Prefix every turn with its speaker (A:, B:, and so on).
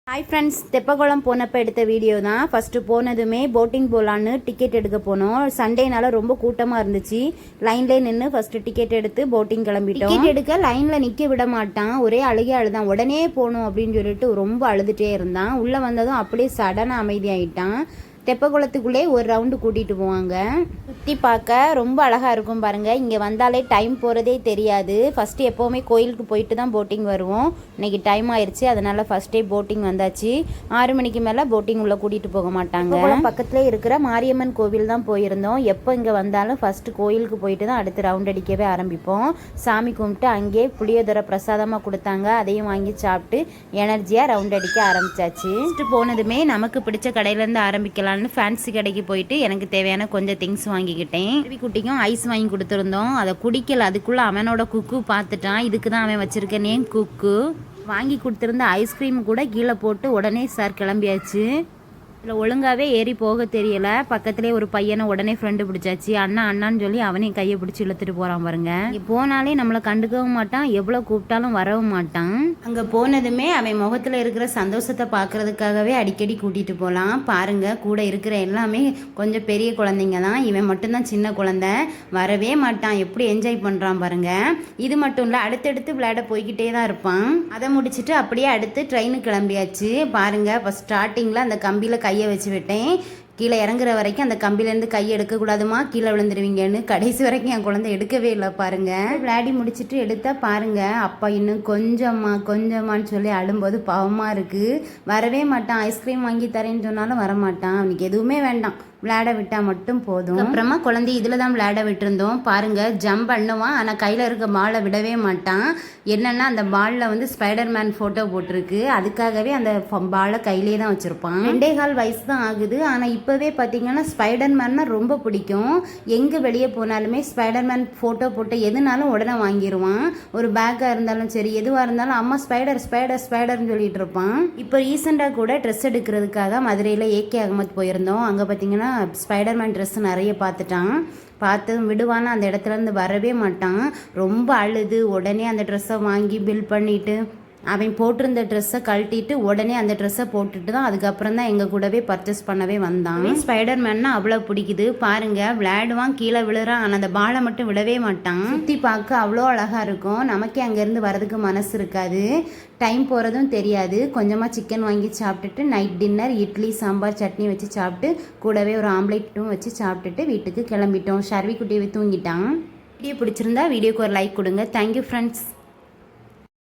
A: Hi friends, தெப்பக்குளம் போனப்போ எடுத்த video தான். ஃபஸ்ட்டு போனதுமே போட்டிங் போகலான்னு டிக்கெட் எடுக்க போனோம். சண்டேனால ரொம்ப கூட்டமாக இருந்துச்சு. லைன்லேயே நின்று ஃபஸ்ட்டு டிக்கெட் எடுத்து போட்டிங் கிளம்பிட்டோம். டிக்கெட் எடுக்க லைனில் நிற்க விட மாட்டான். ஒரே அழுதான். உடனே போகணும் அப்படின்னு சொல்லிட்டு ரொம்ப அழுதுகிட்டே இருந்தான். உள்ளே வந்ததும் அப்படியே சடனாக அமைதியாகிட்டான். தெப்பக்குளத்துக்குள்ளே ஒரு ரவுண்டு கூட்டிகிட்டு போவாங்க. சுற்றி பார்க்க ரொம்ப அழகாக இருக்கும் பாருங்கள். இங்கே வந்தாலே டைம் போகிறதே தெரியாது. ஃபஸ்ட்டு எப்போவுமே கோயிலுக்கு போயிட்டு தான் போட்டிங் வருவோம். இன்றைக்கி டைம் ஆயிடுச்சு, அதனால் ஃபஸ்ட்டே போட்டிங் வந்தாச்சு. 6 மணிக்கு மேலே போட்டிங் உள்ளே கூட்டிகிட்டு போக மாட்டாங்க. பக்கத்தில் இருக்கிற மாரியம்மன் கோவில் தான் போயிருந்தோம். எப்போ இங்கே வந்தாலும் ஃபஸ்ட்டு கோயிலுக்கு போயிட்டு தான் அடுத்து ரவுண்ட் அடிக்கவே ஆரம்பிப்போம். சாமி கும்பிட்டு அங்கேயே புளியோதரை பிரசாதமாக கொடுத்தாங்க. அதையும் வாங்கி சாப்பிட்டு எனர்ஜியாக ரவுண்ட் அடிக்க ஆரம்பிச்சாச்சு. ஃபஸ்ட்டு போனதுமே நமக்கு பிடிச்ச கடையிலேருந்து ஆரம்பிக்கலாம். ஃபேன்சி கடைக்கு போயிட்டு எனக்கு தேவையான கொஞ்சம் திங்ஸ் வாங்கிக்கிட்டேன். குட்டிக்கும் ஐஸ் வாங்கி கொடுத்துருந்தோம். அதை குடிக்கல. அதுக்குள்ள அவனோட குக்கு பார்த்துட்டான். இதுக்கு தான் அவன் வச்சிருக்க நேம் குக்கு. வாங்கி கொடுத்துருந்த ஐஸ்கிரீம் கூட கீழே போட்டு உடனே சார் கிளம்பியாச்சு. இதில் ஒழுங்காகவே ஏறி போக தெரியல. பக்கத்துலேயே ஒரு பையனை உடனே ஃப்ரெண்டு பிடிச்சாச்சு. அண்ணான்னு சொல்லி அவனையும் கையை பிடிச்சி இழுத்துட்டு போகிறான் பாருங்க. போனாலே நம்மளை கண்டுக்கவும் மாட்டான், எவ்வளோ கூப்பிட்டாலும் வரவும் மாட்டான். அங்கே போனதுமே அவன் முகத்தில் இருக்கிற சந்தோஷத்தை பார்க்கறதுக்காகவே அடிக்கடி கூட்டிகிட்டு போகலாம். பாருங்கள், கூட இருக்கிற எல்லாமே கொஞ்சம் பெரிய குழந்தைங்க தான். இவன் மட்டும்தான் சின்ன குழந்தை. வரவே மாட்டான். எப்படி என்ஜாய் பண்ணுறான் பாருங்கள். இது மட்டும் இல்லை, அடுத்தடுத்து விளையாட போய்கிட்டே தான் இருப்பான். அதை முடிச்சுட்டு அப்படியே அடுத்து ட்ரெயினுக்கு கிளம்பியாச்சு. பாருங்கள், இப்போ ஸ்டார்டிங்கில் அந்த கம்பியில் கையை வச்சு விட்டேன். கீழே இறங்குற வரைக்கும் அந்த கம்பிலேருந்து கை எடுக்கக்கூடாதுமா, கீழே விழுந்துருவீங்கன்னு. கடைசி வரைக்கும் என் குழந்தை எடுக்கவே இல்லை பாருங்க. விளையாடி முடிச்சுட்டு எடுத்தா பாருங்க, அப்பா இன்னும் கொஞ்சமான்னு சொல்லி அழும்போது பாவமாக இருக்குது. வரவே மாட்டான். ஐஸ்கிரீம் வாங்கி தரேன்னு சொன்னாலும் வரமாட்டான். அவனுக்கு எதுவுமே வேண்டாம், விளையாட விட்டால் மட்டும் போதும். அப்புறமா குழந்தை இதில் தான் விளையாட விட்டுருந்தோம். பாருங்கள், ஜம்ப் பண்ணுவான். ஆனால் கையில் இருக்க பாலை விடவே மாட்டான். என்னென்னா அந்த பாலில் வந்து ஸ்பைடர்மேன் ஃபோட்டோ போட்டிருக்கு. அதுக்காகவே அந்த பாலை கையிலே தான் வச்சுருப்பான். 2.25 வயசு தான் ஆகுது. ஆனால் இப்போவே பார்த்தீங்கன்னா ஸ்பைடர்மேன்னா ரொம்ப பிடிக்கும். எங்கே வெளியே போனாலுமே ஸ்பைடர்மேன் ஃபோட்டோ போட்டு எதுனாலும் உடனே வாங்கிடுவான். ஒரு பேக்காக இருந்தாலும் சரி, எதுவாக இருந்தாலும் அம்மா ஸ்பைடர்னு சொல்லிட்டு இருப்பான். இப்போ ரீசெண்டாக கூட ட்ரெஸ் எடுக்கிறதுக்காக மதுரையில் ஏகே அகமத் போயிருந்தோம். அங்கே பார்த்தீங்கன்னா ஸ்பைடர்மேன் ட்ரெஸ் நிறைய பார்த்து விடுவானா, அந்த இடத்துலேருந்து வரவே மாட்டான். ரொம்ப அழுது உடனே அந்த ட்ரெஸ்ஸை வாங்கி பில் பண்ணிவிட்டு அவன் போட்டிருந்த ட்ரெஸ்ஸை கழட்டிட்டு உடனே அந்த ட்ரெஸ்ஸை போட்டுட்டு தான் அதுக்கப்புறம் தான் எங்கள் கூடவே பர்ச்சேஸ் பண்ணவே வந்தான். ஸ்பைடர்மேன்னா அவ்வளோ பிடிக்குது. பாருங்கள், விளையாடுவான், கீழே விழுறான். ஆனால் அந்த பாலை மட்டும் விடவே மாட்டான். சுற்றி பார்க்க அவ்வளோ அழகாக இருக்கும். நமக்கே அங்கேருந்து வரதுக்கு மனசு இருக்காது. டைம் போகிறதும் தெரியாது. கொஞ்சமாக சிக்கன் வாங்கி சாப்பிட்டுட்டு நைட் டின்னர் இட்லி சாம்பார் சட்னி வச்சு சாப்பிட்டு கூடவே ஒரு ஆம்லேட்டும் வச்சு சாப்பிட்டுட்டு வீட்டுக்கு கிளம்பிட்டோம். ஷர்வி குட்டியை தூங்கிட்டான். வீடியோ பிடிச்சிருந்தா வீடியோக்கு ஒரு லைக் கொடுங்க. Thank you friends.